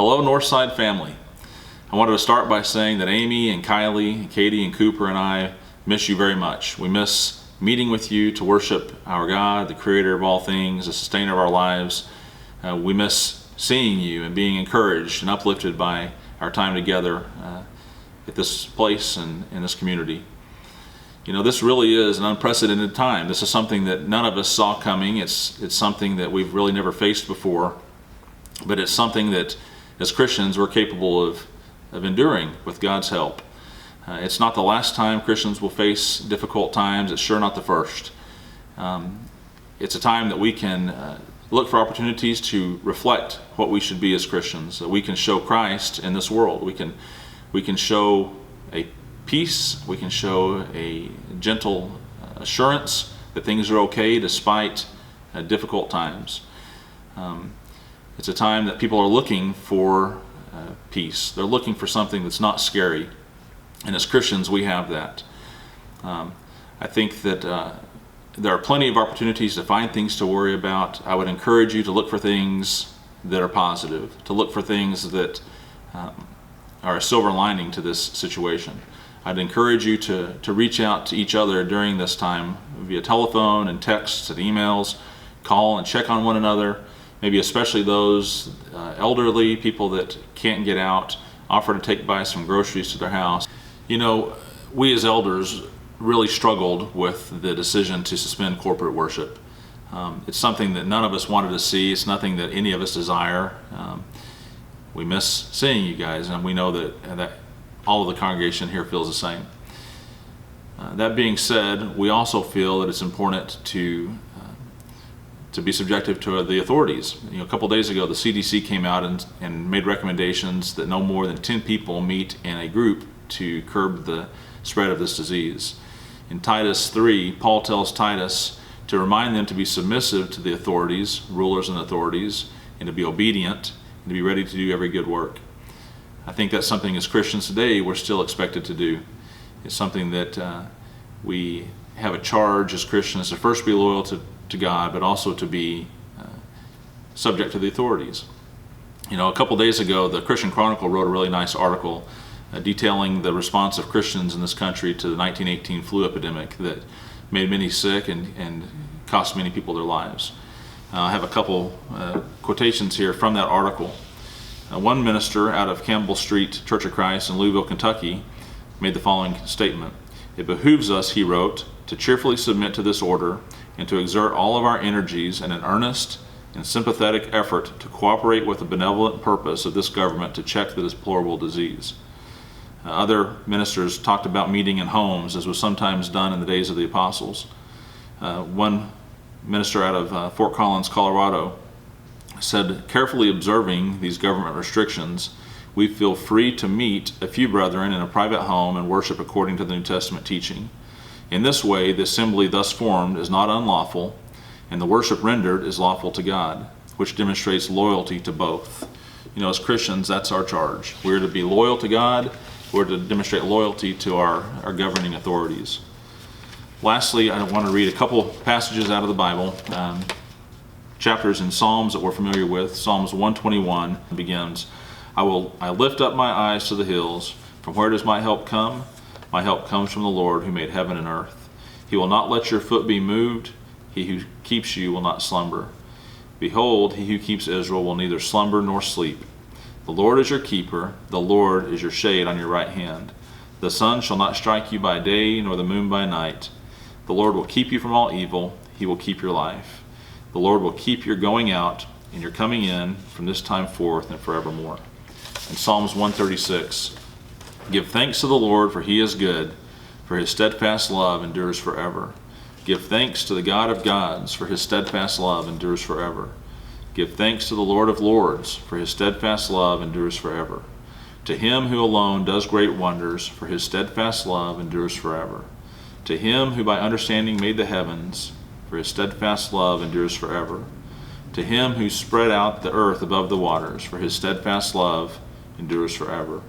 Hello, Northside family. I wanted to start by saying that Amy and Kylie, Katie and Cooper and I miss you very much. We miss meeting with you to worship our God, the creator of all things, the sustainer of our lives. We miss seeing you and being encouraged and uplifted by our time together at this place and in this community. You know, this really is an unprecedented time. This is something that none of us saw coming. It's something that we've really never faced before, but it's something that as Christians we're capable of enduring with God's help. It's not the last time Christians will face difficult times. It's sure not the first. It's a time that we can look for opportunities to reflect what we should be as Christians, that we can show Christ in this world. We can show a peace, we can show a gentle assurance that things are okay despite difficult times. It's a time that people are looking for peace. They're looking for something that's not scary. And as Christians, we have that. I think that there are plenty of opportunities to find things to worry about. I would encourage you to look for things that are positive, to look for things that are a silver lining to this situation. I'd encourage you to reach out to each other during this time via telephone and texts and emails, call and check on one another, maybe especially those elderly, people that can't get out, offer to take by some groceries to their house. You know, we as elders really struggled with the decision to suspend corporate worship. It's something that none of us wanted to see. It's nothing that any of us desire. We miss seeing you guys, and we know that all of the congregation here feels the same. That being said, we also feel that it's important to be subjective to the authorities. You know, a couple days ago, the CDC came out and made recommendations that no more than 10 people meet in a group to curb the spread of this disease. In Titus 3, Paul tells Titus to remind them to be submissive to the authorities, rulers and authorities, and to be obedient and to be ready to do every good work. I think that's something as Christians today we're still expected to do. It's something that we have a charge as Christians to first be loyal to God, but also to be subject to the authorities. You know, a couple days ago, the Christian Chronicle wrote a really nice article detailing the response of Christians in this country to the 1918 flu epidemic that made many sick and cost many people their lives. I have a couple quotations here from that article. One minister out of Campbell Street Church of Christ in Louisville, Kentucky, made the following statement. "It behooves us," he wrote, "to cheerfully submit to this order and to exert all of our energies in an earnest and sympathetic effort to cooperate with the benevolent purpose of this government to check the deplorable disease." Other ministers talked about meeting in homes, as was sometimes done in the days of the apostles. One minister out of Fort Collins, Colorado, said, "Carefully observing these government restrictions, we feel free to meet a few brethren in a private home and worship according to the New Testament teaching. In this way, the assembly thus formed is not unlawful, and the worship rendered is lawful to God, which demonstrates loyalty to both." You know, as Christians, that's our charge. We're to be loyal to God. We're to demonstrate loyalty to our governing authorities. Lastly, I want to read a couple passages out of the Bible, chapters in Psalms that we're familiar with. Psalms 121 begins, I lift up my eyes to the hills. From where does my help come? My help comes from the Lord who made heaven and earth. He will not let your foot be moved. He who keeps you will not slumber. Behold, he who keeps Israel will neither slumber nor sleep. The Lord is your keeper. The Lord is your shade on your right hand. The sun shall not strike you by day, nor the moon by night. The Lord will keep you from all evil. He will keep your life. The Lord will keep your going out and your coming in from this time forth and forevermore. In Psalms 136, give thanks to the Lord, for he is good, for his steadfast love endures forever. Give thanks to the God of gods, for his steadfast love endures forever. Give thanks to the Lord of lords, for his steadfast love endures forever. To him who alone does great wonders, for his steadfast love endures forever. To him who by understanding made the heavens, for his steadfast love endures forever. To him who spread out the earth above the waters, for his steadfast love endures forever.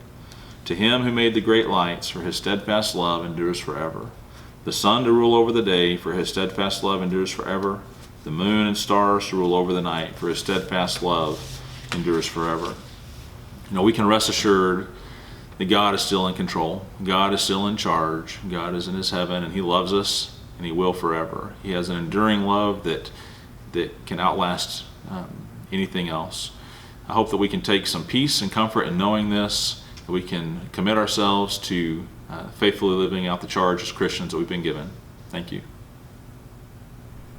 To him who made the great lights, for his steadfast love endures forever. The sun to rule over the day, for his steadfast love endures forever. The moon and stars to rule over the night, for his steadfast love endures forever. we can rest assured that God is still in control. God is still in charge. God is in his heaven, and he loves us, and he will forever. He has an enduring love that can outlast anything else. I hope that we can take some peace and comfort in knowing this, that we can commit ourselves to faithfully living out the charge as Christians that we've been given. Thank you.